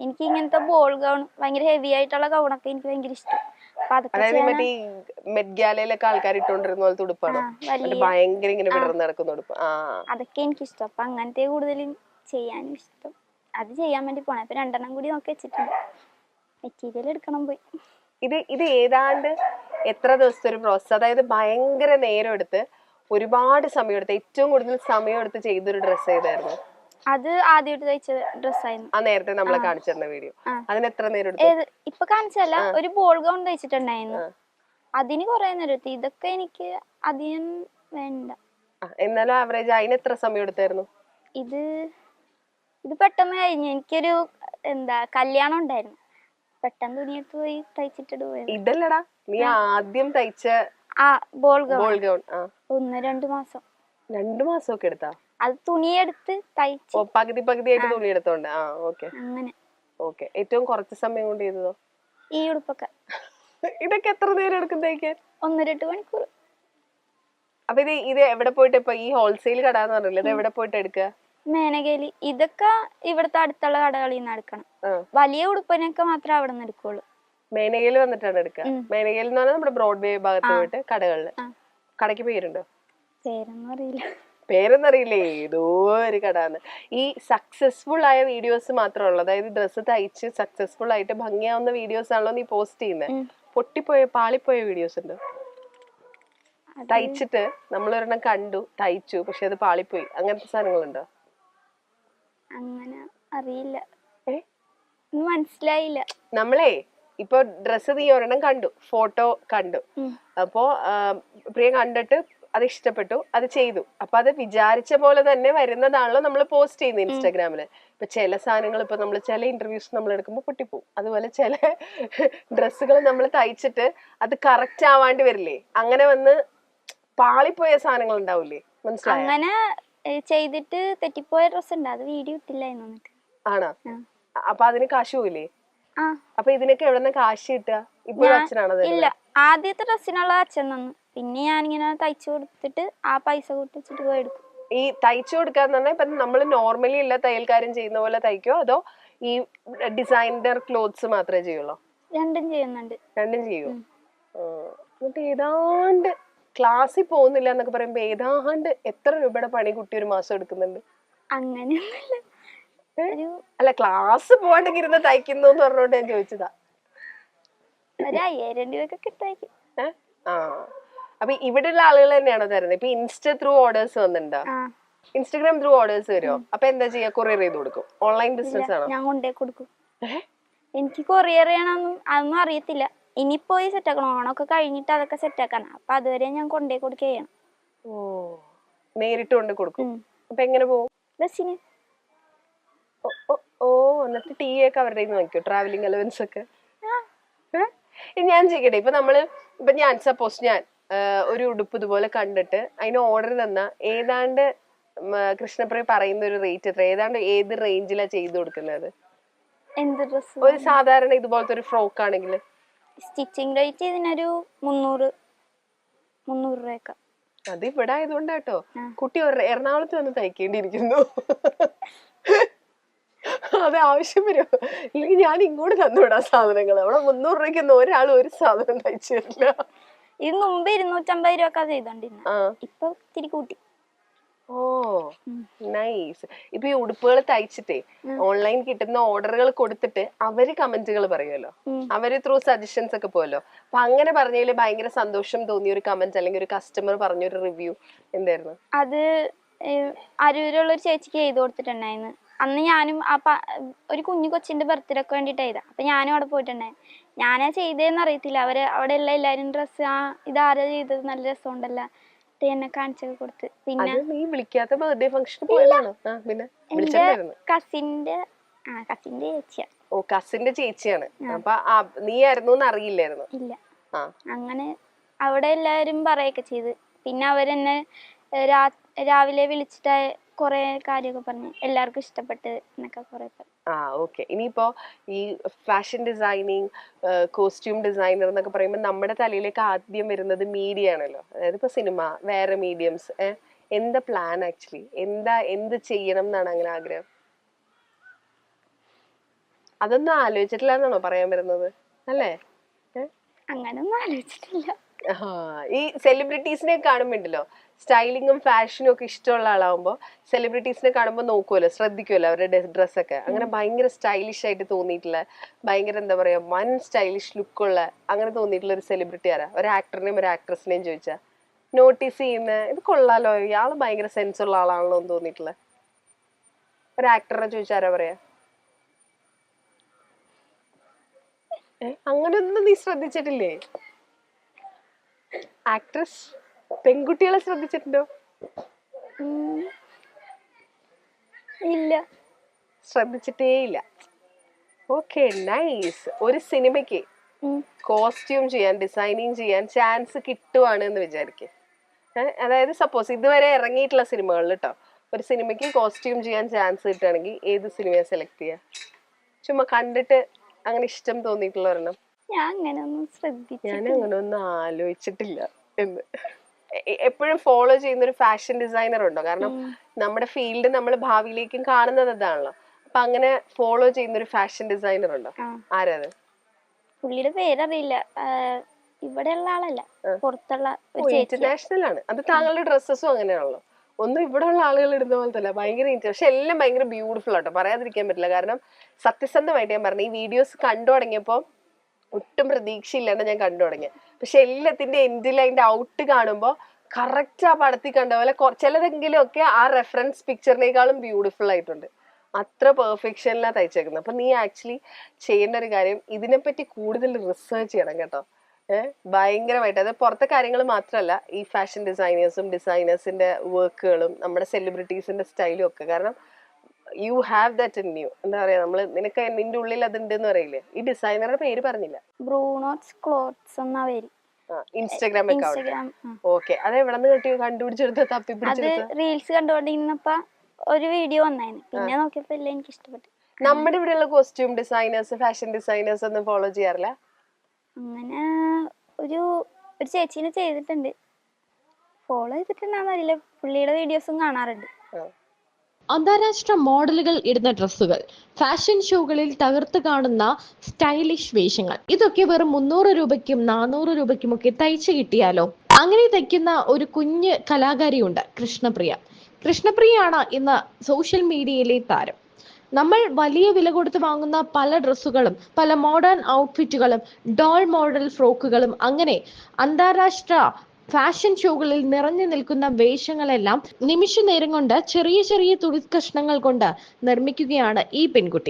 എനിക്ക് ഇങ്ങനത്തെ ball gown ഭയങ്കര ഹെവി ആയിട്ടുള്ള ഗൗണൊക്കെ എനിക്ക് ഭയങ്കര ഇഷ്ടം. അപ്പൊ അതൊക്കെ മെഡ്ഗാലയിലൊക്കെ ആൾക്കാർ ഇട്ടോണ്ടിരുന്ന പോലത്തെ ഉടുപ്പാണ്, ഭയങ്കര ഇങ്ങനെ വിടർന്ന് നടക്കുന്ന ഉടുപ്പ്. അതൊക്കെ എനിക്ക് ഇഷ്ടം. അപ്പൊ അങ്ങനത്തെ കൂടുതലും ചെയ്യാനും ഇഷ്ടം. അത് ചെയ്യാൻ വേണ്ടി പോണേ. ഇപ്പൊ 2 കൂടി നോക്കി വെച്ചിട്ടുണ്ട്. മെറ്റീരിയൽ എടുക്കണം പോയി. ഇത് ഏതാണ്ട് എത്ര ദിവസത്തെ ഒരു പ്രോസസ്? അതായത് ഭയങ്കര നേരം എടുത്ത് ഒരുപാട് സമയം എടുത്ത് ഏറ്റവും കൂടുതൽ സമയം എടുത്ത് ചെയ്തൊരു ഡ്രസ്സ് ഏതായിരുന്നു? അത് ആദ്യമായിട്ട് തയ്ച്ച ഡ്രസ്സായിരുന്നു. ആ നേരത്തെ നമ്മളെ കാണിച്ചിരുന്ന വീഡിയോ. അതിന് എത്ര നേരം എടുത്തു? ഇപ്പൊ കാണിച്ചല്ല, ഒരു ബോൾ ഗൗൺ തയ്ച്ചിട്ടുണ്ടായിരുന്നു. അതിന് കുറെ നേരം എടുത്തു. ഇതൊക്കെ എനിക്ക് അധികം വേണ്ട. എന്നാലും ആവറേജ് അതിന് എത്ര സമയം എടുത്തായിരുന്നു? ഇത് പെട്ടെന്ന് കഴിഞ്ഞു. എനിക്കൊരു കല്യാണം ഉണ്ടായിരുന്നു. പെട്ടെന്ന് തുണിയെടുത്ത് പോയി തയ്ച്ചിട്ടിട്ട് പോയത്. ഇതല്ലടാ നീ ആദ്യം തയ്ച്ച ബോൾ ഗൗൺ 1-2 മാസം. 2 മാസമൊക്കെ എടുത്താ? അത് തുണിയെടുത്ത് തയ്ച്ചു പകുതിയായിട്ട് തുണി എടുത്തോണ്ട്. അങ്ങനെ. ഓക്കെ. ഏറ്റവും കുറച്ച് സമയം കൊണ്ട് ചെയ്തതോ? ഈ ഉടുപ്പൊക്കെ. ഇതൊക്കെ എത്ര നേരം എടുക്കും തയ്ക്കാൻ? 1-2 മണിക്കൂർ. അപ്പൊ ഇത് എവിടെ പോയിട്ട്, ഇപ്പൊ ഈ ഹോൾസെയിൽ കട എന്ന് പറഞ്ഞില്ല, ഇത് എവിടെ പോയിട്ട് എടുക്കുക? മേനകേലി. ഇതൊക്കെ ഇവിടുത്തെ അടുത്തുള്ള കടകളിൽ നിന്ന് എടുക്കണം. വലിയ ഉടുപ്പിനൊക്കെ മാത്രമേ അവിടെ നിന്ന് എടുക്കുള്ളൂ. മേനകയിൽ വന്നിട്ടാണ് എടുക്കുക? മേനകയിൽ എന്ന് പറഞ്ഞാൽ നമ്മുടെ ബ്രോഡ്വേ ഭാഗത്ത് പോയിട്ട് കടകളില്. കടയ്ക്ക് പേരുണ്ടോ? പേരൊന്നും അറിയില്ലേ? ഏതോ ഒരു കടാന്ന്. ഈ സക്സസ്ഫുൾ ആയ വീഡിയോസ് മാത്രമുള്ളൂ, അതായത് ഡ്രസ്സ് തയ്ച്ച് സക്സസ്ഫുൾ ആയിട്ട് ഭംഗിയാവുന്ന വീഡിയോസ് ആണല്ലോ നീ പോസ്റ്റ് ചെയ്യുന്നത്? പൊട്ടിപ്പോയ പാളിപ്പോയ വീഡിയോസ് ഉണ്ടോ? തയ്ച്ചിട്ട് നമ്മളൊരെണ്ണം കണ്ടു, തയ്ച്ചു, പക്ഷെ അത് പാളിപ്പോയി, അങ്ങനത്തെ സാധനങ്ങളുണ്ടോ? അങ്ങനെ അറിയില്ല, മനസ്സിലായില്ല. നമ്മളെ ഇപ്പൊ ഡ്രസ്സ് നീ ഒരെണ്ണം കണ്ടു, ഫോട്ടോ കണ്ടു, അപ്പോ പ്രിയ കണ്ടിട്ട് അത് ഇഷ്ടപ്പെട്ടു, അത് ചെയ്തു, അപ്പൊ അത് വിചാരിച്ച പോലെ തന്നെ വരുന്നതാണല്ലോ നമ്മൾ പോസ്റ്റ് ചെയ്യുന്നത് ഇൻസ്റ്റാഗ്രാമില്. ഇപ്പൊ ചില സാധനങ്ങൾ, ഇപ്പൊ നമ്മൾ ചില ഇന്റർവ്യൂസ് നമ്മൾ എടുക്കുമ്പോൾ പൊട്ടിപ്പോവും. അതുപോലെ ചില ഡ്രസ്സുകൾ നമ്മൾ തയ്ച്ചിട്ട് അത് കറക്റ്റ് ആവാണ്ട് വരില്ലേ, അങ്ങനെ വന്ന് പാളിപ്പോയ സാധനങ്ങൾ ഉണ്ടാവില്ലേ? മനസ്സിലായോ? അങ്ങനെ ചെയ്തിട്ട് തെറ്റിപ്പോയ ഡ്രസ് ഉണ്ട്, അത് വീഡിയോ ഇട്ടില്ല. ആണോ? അപ്പൊ അതിന് കാശ് പോയില്ലേ? അപ്പൊ ഇതിനൊക്കെ എവിടെ നിന്ന് കാശ് കിട്ടുക? ഇപ്പോഴും അച്ഛനാണോ? ഇല്ല, ആദ്യത്തെ ഡ്രസ്സിനുള്ള അച്ഛൻ തന്നു. പിന്നെ ഞാനിങ്ങനെ തയ്ച്ചു കൊടുത്തിട്ട് ആ പൈസ കൂട്ടിച്ചിട്ട് പോയി എടുക്കും. ഈ തയ്ച്ചു കൊടുക്കാന്ന് പറഞ്ഞാൽ ഇപ്പൊ നമ്മള് നോർമലി ഉള്ള തയ്യൽക്കാരൻ ചെയ്യുന്ന പോലെ തയ്ക്കോ, അതോ ഈ ഡിസൈനർ ക്ലോത്ത്സ് മാത്രമേ ചെയ്യുള്ളൂ? രണ്ടും ചെയ്യുന്നുണ്ട്. രണ്ടും ചെയ്യും. എന്നിട്ട് ഏതാണ്ട് ക്ലാസ്സിൽ പോകുന്നില്ല എന്നൊക്കെ പറയുമ്പോ ഏതാണ്ട് എത്ര രൂപയുടെ പണി കുട്ടി ഒരു മാസം എടുക്കുന്നുണ്ട്? അങ്ങനെയൊന്നുമില്ല. അല്ല, ക്ലാസ് പോകണ്ടെങ്കിൽ ഇരുന്ന് തയ്ക്കുന്നു എന്ന് പറഞ്ഞോണ്ട് ഞാൻ ചോദിച്ചതാ. 5000 രൂപയൊക്കെ കിട്ടായിരിക്കും. അപ്പൊ ഇവിടെയുള്ള ആളുകൾ തന്നെയാണോ തരുന്നത്? ഇപ്പൊ ഇൻസ്റ്റ ത്രൂ ഓർഡേഴ്സ് വന്നിട്ടുണ്ടോ? ഇൻസ്റ്റാഗ്രാം ത്രൂ ഓർഡേഴ്സ് വരുമോ? അപ്പൊ എന്താ ചെയ്യാ? കൊറിയർ ചെയ്ത് കൊടുക്കും? ഓൺലൈൻ ബിസിനസ് ആണോ? ഞാൻ കൊണ്ടേ കൊടുക്കും. എനിക്ക് കൊറിയർ ചെയ്യണമെന്നും അതൊന്നും അറിയത്തില്ല. ഇനി പോയി സെറ്റ് ആക്കണം. ഓണമൊക്കെ കഴിഞ്ഞിട്ട് അതൊക്കെ സെറ്റ് ആക്കണം. അപ്പൊ അതുവരെ ഞാൻ കൊണ്ടേ കൊടുക്കുക ചെയ്യണം. നേരിട്ട് കൊണ്ട് കൊടുക്കും. അപ്പൊ എങ്ങനെ പോകും? ബസ്സിന്. എന്നിട്ട് ടീ ഒക്കെ അവരുടെ നോക്കിയോ? ട്രാവലിംഗ് അലവൻസ് ഒക്കെ? ഞാൻ ചെയ്യട്ടെ, ഇപ്പൊ ഞാൻ സപ്പോസ് ഞാൻ ഒരു ഉടുപ്പ് ഇതുപോലെ കണ്ടിട്ട് അതിന് ഓർഡർ തന്ന ഏതാണ്ട് കൃഷ്ണപ്രിയ പറയുന്ന ഒരു റേറ്റ് എത്ര? ഏതാണ്ട് ഏത് റേഞ്ചിലാ ചെയ്തു കൊടുക്കുന്നത്? എന്ത് ഡ്രസ്? ഒരു സാധാരണ ഇതുപോലത്തെ ഒരു ഫ്രോക്ക് ആണെങ്കിൽ സ്റ്റിച്ചിങ് റേറ്റ് ഇതിനൊരു 300 രൂപയൊക്കെ. അത് ഇവിടെ ആയതുകൊണ്ടാട്ടോ. കുട്ടി എറണാകുളത്ത് വന്ന് തയ്ക്കേണ്ടിയിരിക്കുന്നു. അത് ആവശ്യം വരുമോ? ഇല്ലെങ്കിൽ ഞാൻ ഇങ്ങോട്ട് തന്നുവിടാം സാധനങ്ങൾ. അവിടെ 300 രൂപയ്ക്കൊന്നും ഒരാൾ ഒരു സാധനം തയ്ച്ചു തരില്ല. ഇത് മുമ്പ് 250 രൂപ ചെയ്തോണ്ടിരുന്ന, ഇപ്പൊ ഇത്തിരി കൂട്ടി. നൈസ്. ഇപ്പൊ ഈ ഉടുപ്പുകൾ തയ്ച്ചിട്ടേ ഓൺലൈൻ കിട്ടുന്ന ഓർഡറുകൾ കൊടുത്തിട്ട് അവര് കമന്റുകൾ പറയുമല്ലോ, അവര് ത്രൂ സജഷൻസ് ഒക്കെ പോയല്ലോ. അപ്പൊ അങ്ങനെ പറഞ്ഞതില് ഭയങ്കര സന്തോഷം തോന്നിയ ഒരു കമന്റ് അല്ലെങ്കിൽ ഒരു കസ്റ്റമർ പറഞ്ഞൊരു റിവ്യൂ എന്തായിരുന്നു? അത് അരൂരുള്ള ഒരു ചേച്ചിക്ക് ചെയ്ത് കൊടുത്തിട്ടുണ്ടായിരുന്നു. അന്ന് ഞാനും ഒരു കുഞ്ഞു കൊച്ചിന്റെ ബർത്ത്ഡേക്ക് വേണ്ടിട്ട് ചെയ്താ. അപ്പൊ ഞാനും അവിടെ പോയിട്ടുണ്ടായിരുന്നു. ഞാനാ ചെയ്തതെന്ന് അറിയത്തില്ല. അവിടെ ഉള്ള എല്ലാരും ഡ്രസ്സ് ഇതാരാ ചെയ്തത്, നല്ല രസമുണ്ടല്ലോ, എന്നെ കാണിച്ചൊക്കെ കൊടുത്ത്. പിന്നെ കസിന്റെ ചേച്ചിയാ. കസിന്റെ ചേച്ചിയാണ്. അപ്പൊ നീ ആയിരുന്നു അറിയില്ലായിരുന്നു? ഇല്ല. അങ്ങനെ അവിടെ എല്ലാരും പറയൊക്കെ ചെയ്ത്. പിന്നെ അവരെന്നെ രാവിലെ വിളിച്ചിട്ട് കൊറേ കാര്യമൊക്കെ പറഞ്ഞു, എല്ലാവർക്കും ഇഷ്ടപ്പെട്ട് എന്നൊക്കെ കുറെ പറഞ്ഞു. ഓക്കെ. ഇനിയിപ്പോ ഈ ഫാഷൻ ഡിസൈനിങ്, കോസ്റ്റ്യൂം ഡിസൈനർ എന്നൊക്കെ പറയുമ്പോൾ നമ്മുടെ തലയിലേക്ക് ആദ്യം വരുന്നത് മീഡിയ ആണല്ലോ. അതായത് ഇപ്പൊ സിനിമ, വേറെ മീഡിയംസ്. എന്താ പ്ലാൻ ആക്ച്വലി? എന്ത് ചെയ്യണം എന്നാണ് അങ്ങനെ ആഗ്രഹം? അതൊന്നും ആലോചിച്ചിട്ടില്ല എന്നാണോ പറയാൻ വരുന്നത് അല്ലേ? അങ്ങനൊന്നും ആലോചിച്ചിട്ടില്ല. ഈ സെലിബ്രിറ്റീസിനെ കാണുമ്പോണ്ടല്ലോ, സ്റ്റൈലിങ്ങും ഫാഷനും ഒക്കെ ഇഷ്ടമുള്ള ആളാവുമ്പോ സെലിബ്രിറ്റീസിനെ കാണുമ്പോൾ നോക്കുമല്ലോ, ശ്രദ്ധിക്കുമല്ലോ അവരുടെ ഡ്രസ്സൊക്കെ. അങ്ങനെ ഭയങ്കര സ്റ്റൈലിഷ് ആയിട്ട് തോന്നിയിട്ടുള്ള, ഭയങ്കര എന്താ പറയാ, വൺ സ്റ്റൈലിഷ് ലുക്കുള്ള അങ്ങനെ തോന്നിയിട്ടുള്ള ഒരു സെലിബ്രിറ്റി ആരാ? ഒരു ആക്ടറിനെയും ഒരു ആക്ട്രസിനെയും ചോദിച്ചാ നോട്ടീസ് ചെയ്യുന്ന, ഇത് കൊള്ളാലോ, ഇയാള് ഭയങ്കര സെൻസ് ഉള്ള ആളാണല്ലോ എന്ന് തോന്നിയിട്ടുള്ള ഒരു ആക്ടറിനെ ചോദിച്ചാ ആരാ പറയാ? അങ്ങനെയൊന്നും നീ ശ്രദ്ധിച്ചിട്ടില്ലേ? ആക്ട്രസ് പെൺകുട്ടികളെ ശ്രദ്ധിച്ചിട്ടുണ്ടോ? ഇല്ല, ശ്രദ്ധിച്ചിട്ടേ ഇല്ല. Okay, nice. ഒരു സിനിമയ്ക്ക് കോസ്റ്റ്യൂം ചെയ്യാൻ, ഡിസൈനിങ് ചെയ്യാൻ ചാൻസ് കിട്ടുവാണ് എന്ന് വിചാരിക്കും. അതായത് സപ്പോസ് ഇതുവരെ ഇറങ്ങിയിട്ടുള്ള സിനിമകളിൽ കേട്ടോ, ഒരു സിനിമയ്ക്ക് കോസ്റ്റ്യൂം ചെയ്യാൻ ചാൻസ് കിട്ടുകയാണെങ്കിൽ ഏത് സിനിമയെ സെലക്ട് ചെയ്യാ? ചുമ്മാ കണ്ടിട്ട് അങ്ങനെ ഇഷ്ടം തോന്നിയിട്ടുള്ള ഒരെണ്ണം. ഞാൻ അങ്ങനെ ഒന്നും ആലോചിച്ചിട്ടില്ല എന്ന്. എപ്പോഴും ഫോളോ ചെയ്യുന്ന ഒരു ഫാഷൻ ഡിസൈനർ ഉണ്ടോ? കാരണം നമ്മുടെ ഫീൽഡ് നമ്മൾ ഭാവിയിലേക്കും കാണുന്നത് അതാണല്ലോ. അപ്പൊ അങ്ങനെ ഫോളോ ചെയ്യുന്ന ഒരു ഫാഷൻ ഡിസൈനർ ഉണ്ടോ? ആരത്? പുള്ളിയുടെ പേരറിയില്ല. ഇവിടെയുള്ള ആളല്ല, പുറത്തുള്ള ഇന്റർനാഷണൽ ആണ്. അത് താങ്കളുടെ ഡ്രസ്സസും അങ്ങനെയാണല്ലോ. ഒന്നും ഇവിടെ ഉള്ള ആളുകൾ ഇടുന്ന പോലത്തെ അല്ല, ഭയങ്കര പക്ഷെ എല്ലാം ഭയങ്കര ബ്യൂട്ടിഫുൾ ആട്ടോ, പറയാതിരിക്കാൻ പറ്റില്ല. കാരണം സത്യസന്ധമായിട്ട് ഞാൻ പറഞ്ഞു, ഈ വീഡിയോസ് കണ്ടു തുടങ്ങിയപ്പോ ഒട്ടും പ്രതീക്ഷയില്ലാണ്ട് ഞാൻ കണ്ടു തുടങ്ങിയത്. പക്ഷെ എല്ലാത്തിന്റെ എൻഡിൽ അതിന്റെ ഔട്ട് കാണുമ്പോ കറക്റ്റ് ആ പടത്തിൽ കണ്ട പോലെ ചിലതെങ്കിലും ഒക്കെ ആ റെഫറൻസ് പിക്ചറിനേക്കാളും ബ്യൂട്ടിഫുൾ ആയിട്ടുണ്ട്. അത്ര പെർഫെക്ഷനിലാണ് തയ്ച്ചേക്കുന്നത്. അപ്പൊ നീ ആക്ച്വലി ചെയ്യേണ്ട ഒരു കാര്യം, ഇതിനെപ്പറ്റി കൂടുതൽ റിസർച്ച് ചെയ്യണം കേട്ടോ. ഭയങ്കരമായിട്ട്. അത് പുറത്തെ കാര്യങ്ങൾ മാത്രമല്ല, ഈ ഫാഷൻ ഡിസൈനേഴ്സിന്റെ വർക്കുകളും നമ്മുടെ സെലിബ്രിറ്റീസിന്റെ സ്റ്റൈലും ഒക്കെ. കാരണം you have that in you. എന്താ പറയാ, നമ്മള് നിനക്ക് നിന്റെ ഉള്ളിൽ അതുണ്ട് എന്ന് പറയില്ലേ? ഈ ഡിസൈനറുടെ പേര് പറഞ്ഞില്ല. ബ്രൂണോസ് ക്ലോത്ത്സ് എന്ന പേര്. Instagram account. ഓക്കെ, അത് എവിടെ നിന്ന് കണ്ടുപിടിച്ചെടുത്ത, തപ്പിപ്പിടിച്ചെടുത്ത? റീൽസ് കണ്ടുകൊണ്ടിരുന്നപ്പോ ഒരു വീഡിയോ വന്നായിരുന്നു, പിന്നെ നോക്കിയപ്പോ എല്ലാം എനിക്ക് ഇഷ്ടപ്പെട്ടു. നമ്മുടെ ഇവിടെയുള്ള കോസ്റ്റ്യൂം ഡിസൈനേഴ്സ്, ഫാഷൻ ഡിസൈനേഴ്സ് ഒന്നും ഫോളോ ചെയ്യാറില്ല? അങ്ങനെ ഒരു ചേച്ചീനെ ചെയ്തിട്ടുണ്ട്, ഫോളോ ചെയ്തിട്ടുണ്ടാന്നറിയില്ല. പുള്ളിയുടെ വീഡിയോസും കാണാറുണ്ട്. അന്താരാഷ്ട്ര മോഡലുകൾ ഇടുന്ന ഡ്രസ്സുകൾ, ഫാഷൻ ഷോകളിൽ തകർത്ത് കാണുന്ന സ്റ്റൈലിഷ് വേഷങ്ങൾ, ഇതൊക്കെ വെറും 300 രൂപയ്ക്കും 400 രൂപയ്ക്കും ഒക്കെ തയ്ച്ചു കിട്ടിയാലോ? അങ്ങനെ തയ്ക്കുന്ന ഒരു കുഞ്ഞ് കലാകാരിയുണ്ട്, കൃഷ്ണപ്രിയ. കൃഷ്ണപ്രിയയാണ് ഇന്ന് സോഷ്യൽ മീഡിയയിലെ താരം. നമ്മൾ വലിയ വില കൊടുത്ത് വാങ്ങുന്ന പല ഡ്രസ്സുകളും, പല മോഡേൺ ഔട്ട്ഫിറ്റുകളും, ഡോൾ മോഡൽ ഫ്രോക്കുകളും, അങ്ങനെ അന്താരാഷ്ട്ര ഫാഷൻ ഷോകളിൽ നിറഞ്ഞു നിൽക്കുന്ന വേഷങ്ങളെല്ലാം നിമിഷ നേരം കൊണ്ട് ചെറിയ ചെറിയ തുണിക്കഷ്ണങ്ങൾ കൊണ്ട് നിർമ്മിക്കുകയാണ് ഈ പെൺകുട്ടി.